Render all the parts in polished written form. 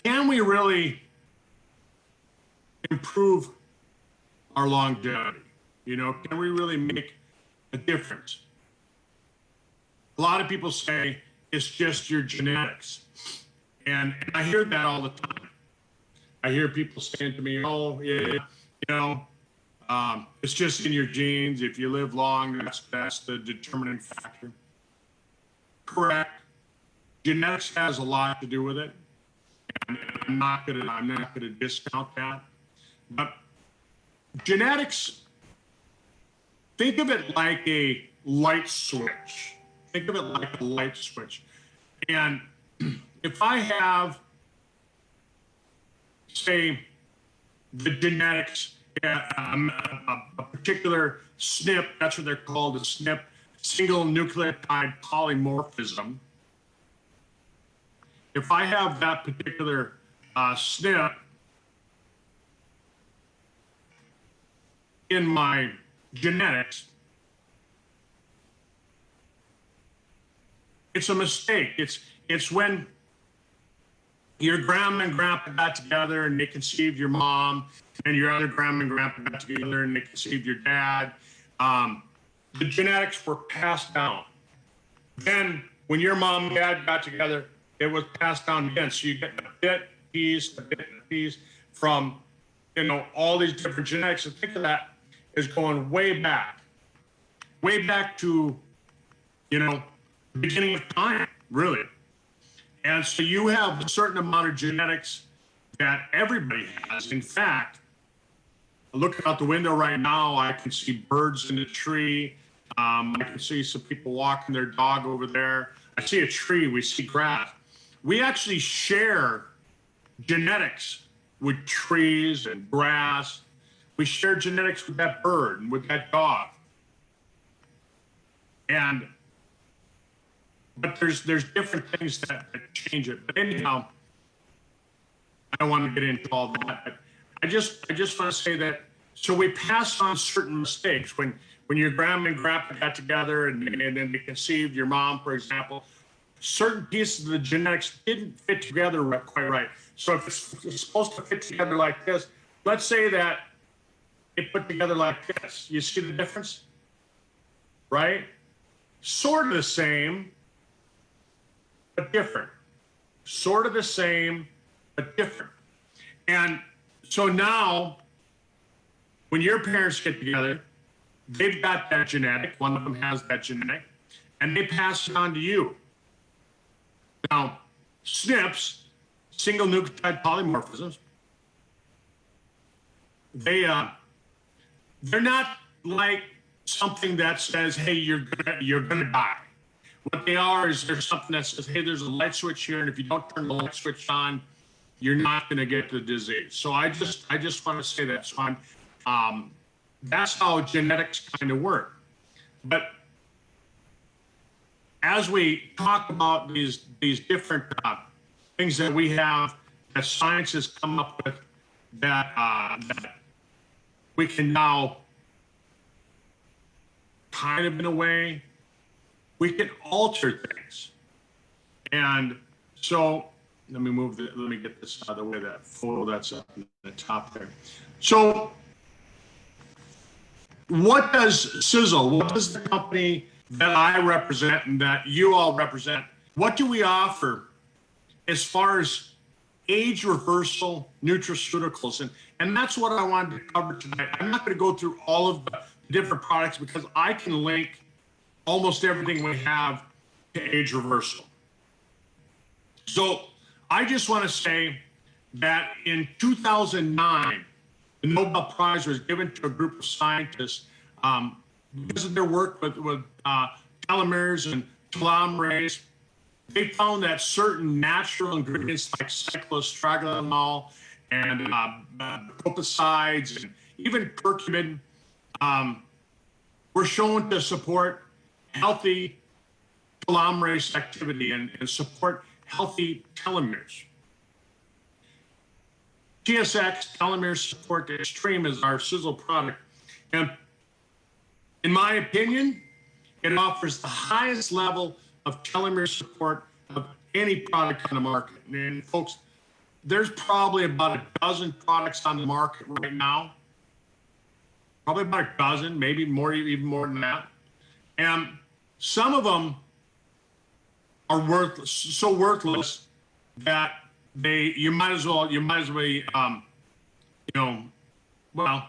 can we really improve our longevity? You know, can we really make a difference? A lot of people say it's just your genetics. And I hear that all the time. I hear people saying to me, oh, yeah, it's just in your genes. If you live long, that's the determining factor. Correct. Genetics has a lot to do with it. And I'm not gonna discount that. But genetics, think of it like a light switch. Think of it like a light switch. And if I have, say, the genetics, a particular SNP, that's what they're called, a SNP, single nucleotide polymorphism. If I have that particular SNP in my genetics, it's a mistake. It's when your grandma and grandpa got together and they conceived your mom, and your other grandma and grandpa got together and they conceived your dad. The genetics were passed down. Then when your mom and dad got together, it was passed down again. So you get a bit piece from, all these different genetics. And think of that as going way back to, the beginning of time, really. And so you have a certain amount of genetics that everybody has. In fact, looking out the window right now, I can see birds in the tree. I can see some people walking their dog over there. I see a tree, we see grass. We actually share genetics with trees and grass. We share genetics with that bird and with that dog. But there's different things that change it. But anyhow, I don't want to get into all that. But I just want to say that, so we pass on certain mistakes. When your grandma and grandpa got together and then they conceived your mom, for example, certain pieces of the genetics didn't fit together quite right. So if it's supposed to fit together like this, let's say that it put together like this. You see the difference? Right? Sort of the same, but different. Sort of the same, but different. And so now, when your parents get together, they've got that genetic, one of them has that genetic, and they pass it on to you. Now, SNPs, single nucleotide polymorphisms, they're not like something that says, hey, you're gonna die. What they are is there's something that says, hey, there's a light switch here, and if you don't turn the light switch on, you're not gonna get the disease. So I just want to say that. So that's how genetics kind of work. But as we talk about these different things that we have, that science has come up with, that we can now kind of, in a way, we can alter things. And so let me get this out of the way, that photo that's up in the top there. So what does Sizzle, what does the company that I represent and that you all represent, what do we offer as far as age reversal nutraceuticals? And that's what I wanted to cover tonight. I'm not going to go through all of the different products because I can link almost everything we have to age reversal. So I just want to say that in 2009, the Nobel Prize was given to a group of scientists because of their work with telomeres and telomerase. They found that certain natural ingredients like cyclostrogylol and corticosteroids and even curcumin were shown to support healthy telomerase activity and support healthy telomeres. TSX, telomere support extreme, is our Sizzle product. And in my opinion, it offers the highest level of telomere support of any product on the market. And folks, there's probably about a dozen products on the market right now. Probably about a dozen, maybe more, even more than that. And some of them are worthless, so worthless that you might as well, well,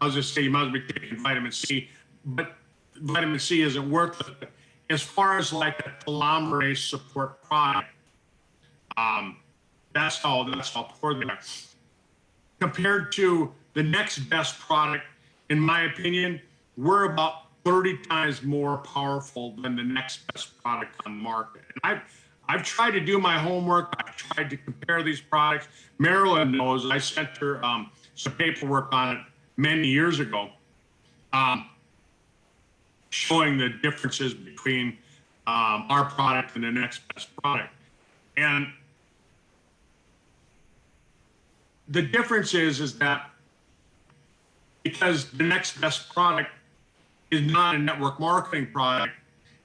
I was just saying you might as well be taking vitamin C, but vitamin C isn't worth it. As far as like a telomerase support product, that's how poor they are. Compared to the next best product, in my opinion, we're about 30 times more powerful than the next best product on the market. And I've tried to do my homework. I've tried to compare these products. Marilyn knows. I sent her some paperwork on it many years ago, showing the differences between our product and the next best product. And the difference is that because the next best product is not a network marketing product,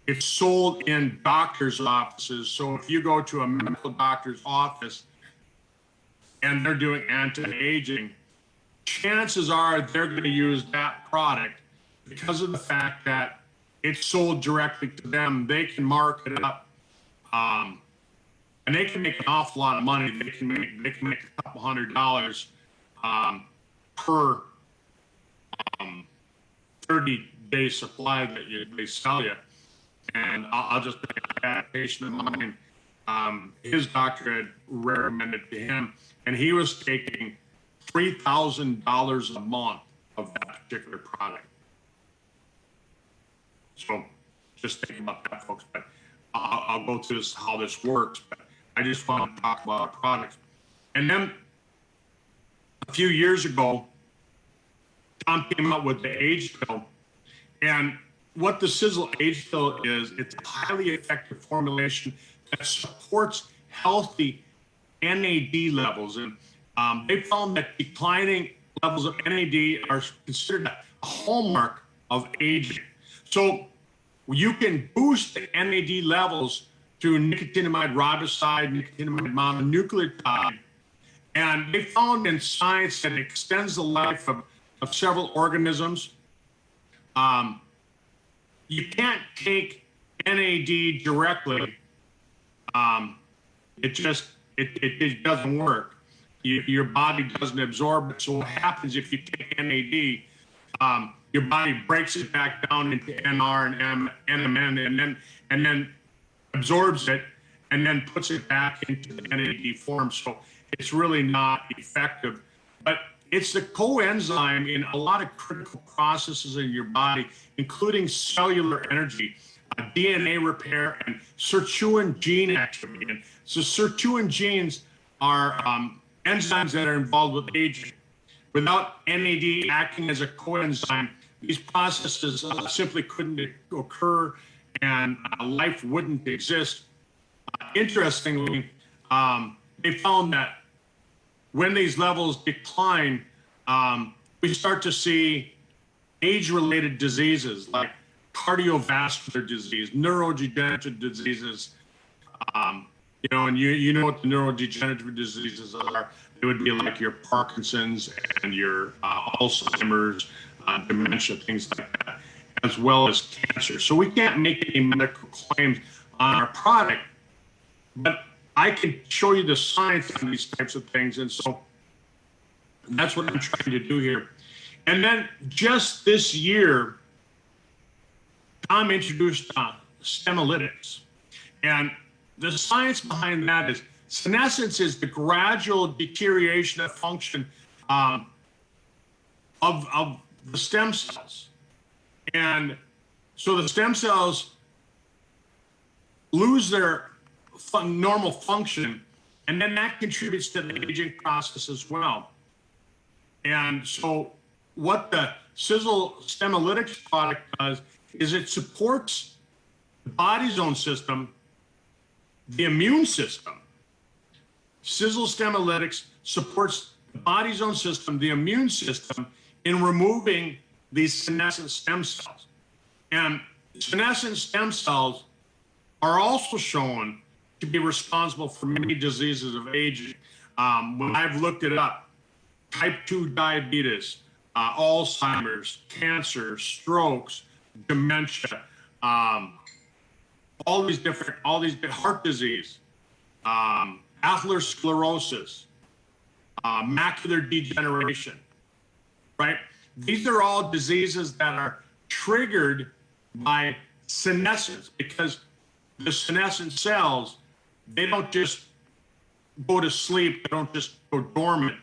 it's sold in doctor's offices. So if you go to a medical doctor's office and they're doing anti-aging, chances are they're going to use that product because of the fact that it's sold directly to them. They can mark it up, and they can make an awful lot of money. They can make a couple $100 per 30-day supply that they sell you. And I'll just pick a patient of mine. His doctor had recommended to him, and he was taking $3,000 a month of that particular product. So just think about that, folks. But I'll go through how this works. But I just want to talk about our products. And then a few years ago, Tom came out with the Age Pill. And what the Sizzle Age Pill is, it's a highly effective formulation that supports healthy NAD levels. And they found that declining levels of NAD are considered a hallmark of aging. So you can boost the NAD levels through nicotinamide riboside, nicotinamide mononucleotide. And they found in science that it extends the life of several organisms. You can't take NAD directly. It doesn't work. Your body doesn't absorb it. So what happens if you take NAD? Your body breaks it back down into NR and NMN, and then absorbs it, and then puts it back into the NAD form. So it's really not effective. But it's the coenzyme in a lot of critical processes in your body, including cellular energy, DNA repair, and sirtuin gene activity. And so sirtuin genes are enzymes that are involved with aging. Without NAD acting as a coenzyme, these processes simply couldn't occur, and life wouldn't exist. Interestingly, they found that when these levels decline, we start to see age-related diseases like cardiovascular disease, neurodegenerative diseases. And you know what the neurodegenerative diseases are. It would be like your Parkinson's and your Alzheimer's, dementia, things like that, as well as cancer. So we can't make any medical claims on our product, but I can show you the science on these types of things. And so that's what I'm trying to do here. And then just this year, Tom introduced Stemolytics. And the science behind that is senescence is the gradual deterioration of function of the stem cells. And so the stem cells lose their normal function, and then that contributes to the aging process as well. And so what the Sizzle Stemolytics product does is it supports the body's own system, the immune system. Sizzle Stemolytics supports the body's own system, the immune system, in removing these senescent stem cells. And senescent stem cells are also shown to be responsible for many diseases of aging. When I've looked it up, type 2 diabetes, Alzheimer's, cancer, strokes, dementia, all these different heart disease, atherosclerosis, macular degeneration, right? These are all diseases that are triggered by senescence, because the senescent cells, they don't just go to sleep, they don't just go dormant,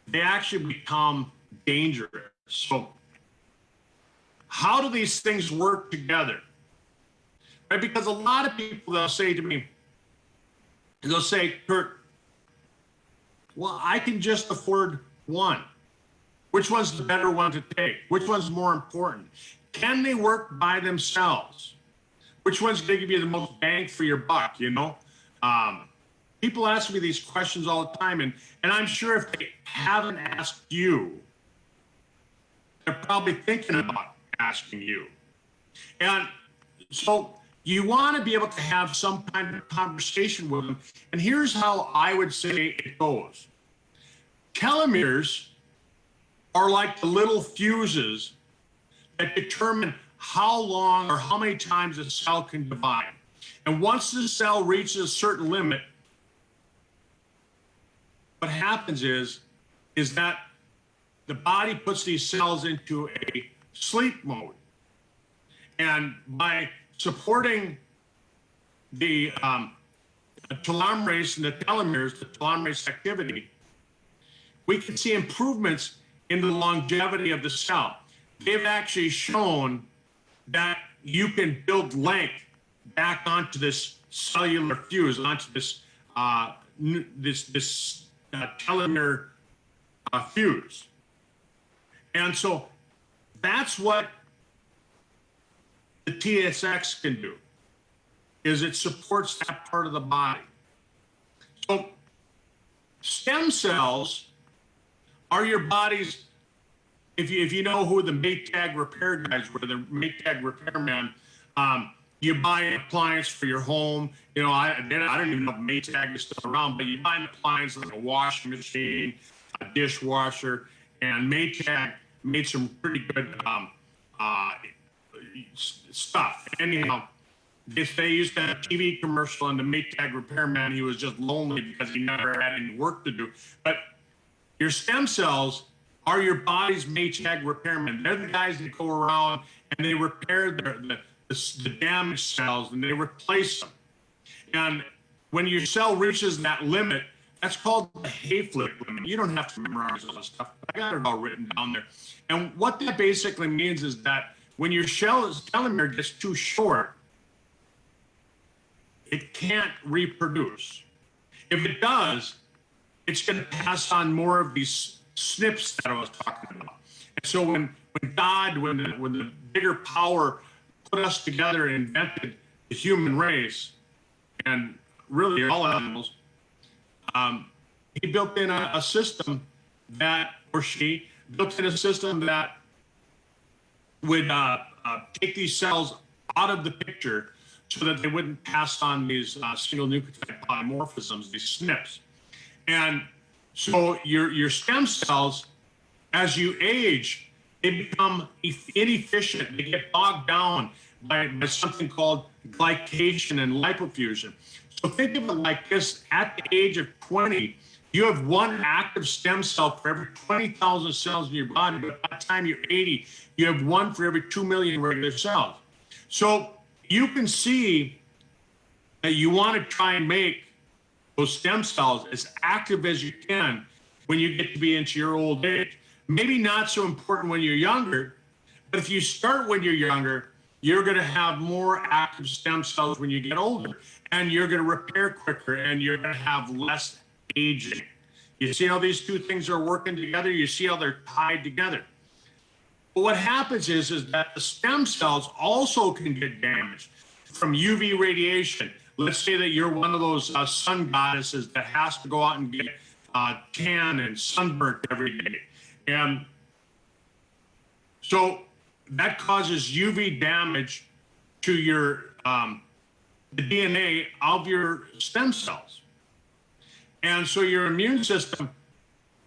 they actually become dangerous. So how do these things work together? Right? Because a lot of people, they'll say to me, they'll say, Kurt, well, I can just afford one. Which one's the better one to take? Which one's more important? Can they work by themselves? Which one's going to give you the most bang for your buck, you know? People ask me these questions all the time, and I'm sure if they haven't asked you, they're probably thinking about asking you. And so you want to be able to have some kind of conversation with them. And here's how I would say it goes. Telomeres are like the little fuses that determine how long or how many times a cell can divide. And once the cell reaches a certain limit, what happens is that the body puts these cells into a sleep mode. And by supporting the telomerase and the telomerase activity, we can see improvements in the longevity of the cell. They've actually shown that you can build length back onto this cellular fuse, onto this telomere fuse. And so that's what the TSX can do, is it supports that part of the body. So stem cells are your body's, if you know who the Maytag repair guys were, the Maytag repairman, you buy an appliance for your home. You know, I don't even know if Maytag is still around, but you buy an appliance like a washing machine, a dishwasher, and Maytag made some pretty good stuff. Anyhow, they used to have a TV commercial, and the Maytag repairman, he was just lonely because he never had any work to do. But your stem cells are your body's Maytag repairmen. They're the guys that go around and they repair the damaged cells, and they replace them. And when your cell reaches that limit, that's called the Hayflick limit. You don't have to memorize all this stuff. I got it all written down there. And what that basically means is that when your telomere gets too short, it can't reproduce. If it does, it's going to pass on more of these SNPs that I was talking about. And so when God, when the bigger power put us together and invented the human race, and really all animals, he built in a system that, or she built in a system that would take these cells out of the picture so that they wouldn't pass on these single nucleotide polymorphisms, these SNPs. And so your stem cells, as you age, they become inefficient. They get bogged down by something called glycation and lipofuscin. So think of it like this: at the age of 20, you have one active stem cell for every 20,000 cells in your body. But by the time you're 80, you have one for every 2 million regular cells. So you can see that you want to try and make those stem cells as active as you can when you get to be into your old age. Maybe not so important when you're younger, but if you start when you're younger, you're going to have more active stem cells when you get older, and you're going to repair quicker, and you're going to have less aging. You see how these two things are working together? You see how they're tied together. But what happens is that the stem cells also can get damaged from UV radiation. Let's say that you're one of those sun goddesses that has to go out and get tan and sunburnt every day. And so that causes UV damage to your the DNA of your stem cells. And so your immune system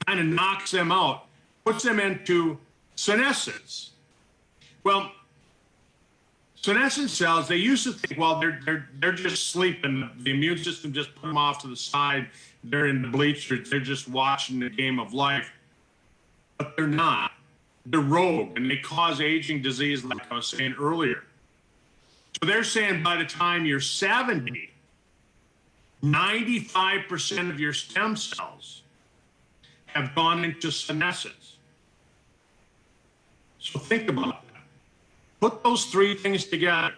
kind of knocks them out, puts them into senescence. Well, senescent cells, they used to think, well, they're just sleeping. The immune system just put them off to the side. They're in the bleachers. They're just watching the game of life. But they're not. They're rogue, and they cause aging disease, like I was saying earlier. So they're saying by the time you're 70, 95% of your stem cells have gone into senescence. So think about that. Put those three things together,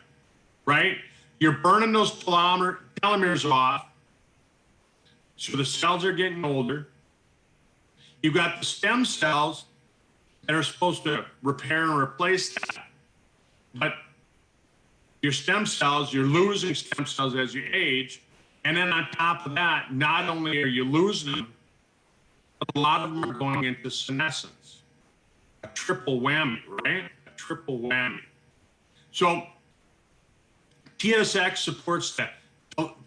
right? You're burning those telomeres off, so the cells are getting older. You've got the stem cells that are supposed to repair and replace that. But your stem cells, you're losing stem cells as you age. And then on top of that, not only are you losing them, but a lot of them are going into senescence. A triple whammy, right? A triple whammy. So TSX supports the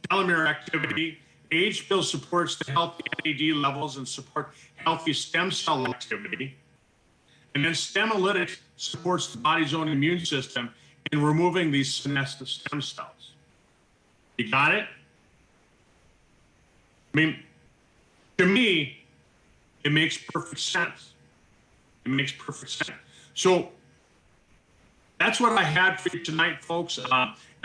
telomere activity. Age-Bill supports the healthy NAD levels and support healthy stem cell activity. And then Stemolytics supports the body's own immune system in removing these senescent stem cells. You got it? I mean, to me, it makes perfect sense. It makes perfect sense. So that's what I had for you tonight, folks. And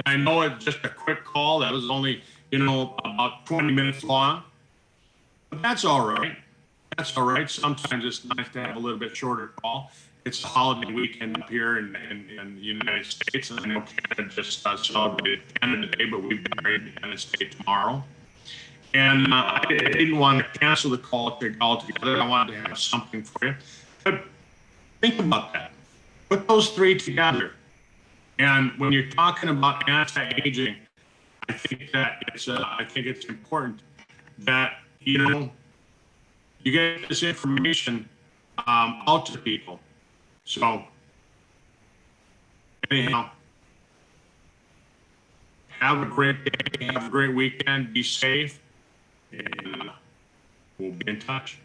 I know it's just a quick call. That was only, about 20 minutes long. But that's all right. That's all right. Sometimes it's nice to have a little bit shorter call. It's a holiday weekend up here in the United States. And I know Canada just celebrated Canada Day, but we've got Independence Day tomorrow. And I didn't want to cancel the call altogether. I wanted to have something for you. But think about that. Put those three together. And when you're talking about anti-aging, I think it's important that, you get this information out to people. So anyhow, have a great day. Have a great weekend. Be safe. And we'll be in touch.